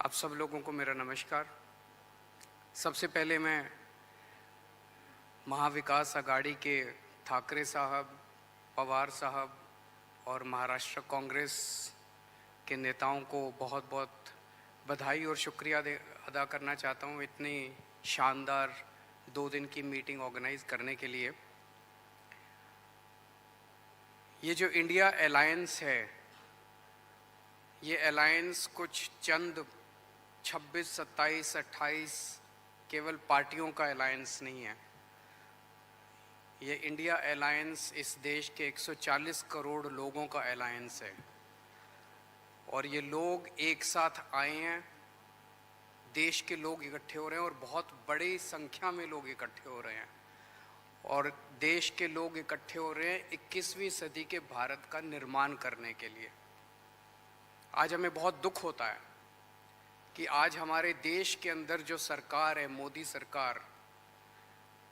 आप सब लोगों को मेरा नमस्कार। सबसे पहले मैं महाविकास आघाड़ी के ठाकरे साहब, पवार साहब और महाराष्ट्र कांग्रेस के नेताओं को बहुत बहुत बधाई और शुक्रिया अदा करना चाहता हूँ इतनी शानदार 2 दिन की मीटिंग ऑर्गेनाइज करने के लिए। ये जो इंडिया अलायंस है, ये अलायंस कुछ चंद 26, 27, 28 केवल पार्टियों का अलायंस नहीं है। ये इंडिया अलायंस इस देश के 140 करोड़ लोगों का अलायंस है और ये लोग एक साथ आए हैं। देश के लोग इकट्ठे हो रहे हैं और बहुत बड़ी संख्या में लोग इकट्ठे हो रहे हैं और देश के लोग इकट्ठे हो रहे हैं 21वीं सदी के भारत का निर्माण करने के लिए। आज हमें बहुत दुख होता है कि आज हमारे देश के अंदर जो सरकार है, मोदी सरकार,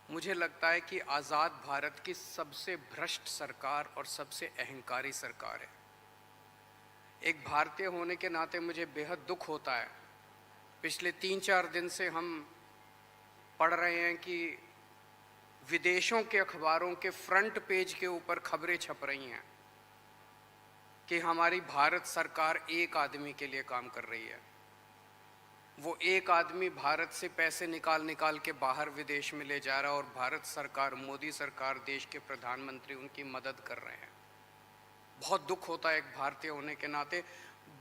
मुझे लगता है कि आज़ाद भारत की सबसे भ्रष्ट सरकार और सबसे अहंकारी सरकार है। एक भारतीय होने के नाते मुझे बेहद दुख होता है। पिछले 3-4 दिन से हम पढ़ रहे हैं कि विदेशों के अखबारों के फ्रंट पेज के ऊपर खबरें छप रही हैं कि हमारी भारत सरकार एक आदमी के लिए काम कर रही है। वो एक आदमी भारत से पैसे निकाल के बाहर विदेश में ले जा रहा है और भारत सरकार, मोदी सरकार, देश के प्रधानमंत्री उनकी मदद कर रहे हैं। बहुत दुख होता है एक भारतीय होने के नाते।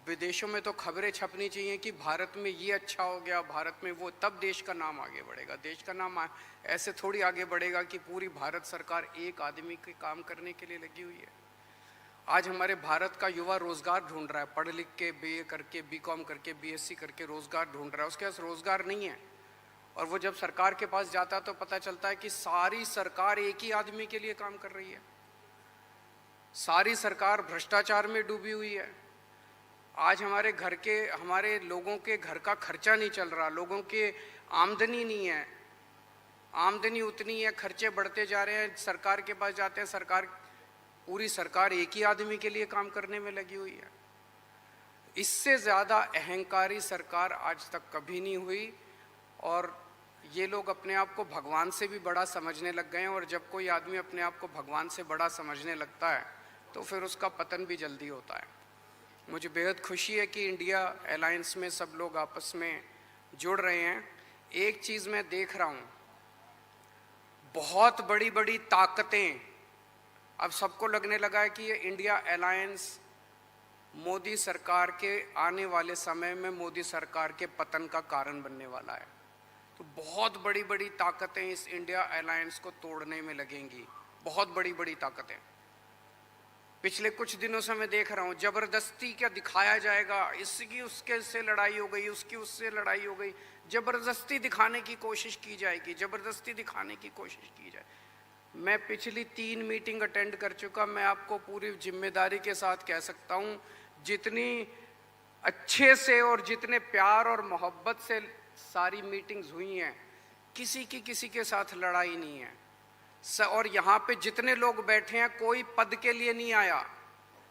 विदेशों में तो खबरें छपनी चाहिए कि भारत में ये अच्छा हो गया, भारत में वो, तब देश का नाम आगे बढ़ेगा। देश का नाम ऐसे थोड़ी आगे बढ़ेगा कि पूरी भारत सरकार एक आदमी के काम करने के लिए लगी हुई है। आज हमारे भारत का युवा रोजगार ढूंढ रहा है, पढ़ लिख के बीए करके, बीकॉम करके, बीएससी करके रोजगार ढूंढ रहा है। उसके पास रोजगार नहीं है और वो जब सरकार के पास जाता है तो पता चलता है कि सारी सरकार एक ही आदमी के लिए काम कर रही है। सारी सरकार भ्रष्टाचार में डूबी हुई है। आज हमारे लोगों के घर का खर्चा नहीं चल रहा, लोगों के आमदनी नहीं है, आमदनी उतनी है, खर्चे बढ़ते जा रहे हैं। सरकार के पास जाते हैं, पूरी सरकार एक ही आदमी के लिए काम करने में लगी हुई है। इससे ज़्यादा अहंकारी सरकार आज तक कभी नहीं हुई और ये लोग अपने आप को भगवान से भी बड़ा समझने लग गए हैं और जब कोई आदमी अपने आप को भगवान से बड़ा समझने लगता है तो फिर उसका पतन भी जल्दी होता है। मुझे बेहद खुशी है कि इंडिया अलायंस में सब लोग आपस में जुड़ रहे हैं। एक चीज़ मैं देख रहा हूँ, बहुत बड़ी बड़ी ताकतें, अब सबको लगने लगा है कि ये इंडिया अलायंस मोदी सरकार के आने वाले समय में मोदी सरकार के पतन का कारण बनने वाला है। तो बहुत बड़ी बड़ी ताकतें इस इंडिया अलायंस को तोड़ने में लगेंगी, बहुत बड़ी बड़ी ताकतें। पिछले कुछ दिनों से मैं देख रहा हूँ जबरदस्ती क्या दिखाया जाएगा, इसकी उसके से लड़ाई हो गई, उसकी उससे लड़ाई हो गई, जबरदस्ती दिखाने की कोशिश की जाएगी, जबरदस्ती दिखाने की कोशिश की जाए। मैं पिछली 3 मीटिंग अटेंड कर चुका। मैं आपको पूरी जिम्मेदारी के साथ कह सकता हूँ, जितनी अच्छे से और जितने प्यार और मोहब्बत से सारी मीटिंग्स हुई हैं, किसी के साथ लड़ाई नहीं है। और यहाँ पे जितने लोग बैठे हैं कोई पद के लिए नहीं आया,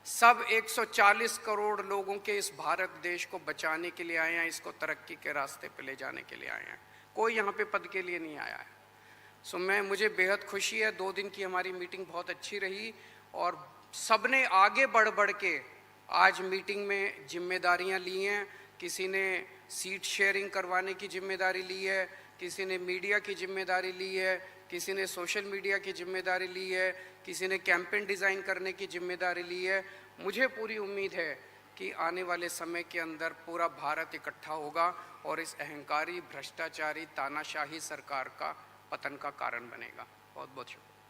सब 140 करोड़ लोगों के इस भारत देश को बचाने के लिए आए हैं, इसको तरक्की के रास्ते पे ले जाने के लिए आए हैं। कोई यहाँ पे पद के लिए नहीं आया है। मुझे बेहद खुशी है। 2 दिन की हमारी मीटिंग बहुत अच्छी रही और सबने आगे बढ़ के आज मीटिंग में जिम्मेदारियां ली हैं। किसी ने सीट शेयरिंग करवाने की जिम्मेदारी ली है, किसी ने मीडिया की जिम्मेदारी ली है, किसी ने सोशल मीडिया की जिम्मेदारी ली है, किसी ने कैंपेन डिज़ाइन करने की जिम्मेदारी ली है। मुझे पूरी उम्मीद है कि आने वाले समय के अंदर पूरा भारत इकट्ठा होगा और इस अहंकारी, भ्रष्टाचारी, तानाशाही सरकार का पतन का कारण बनेगा। बहुत बहुत शुक्रिया।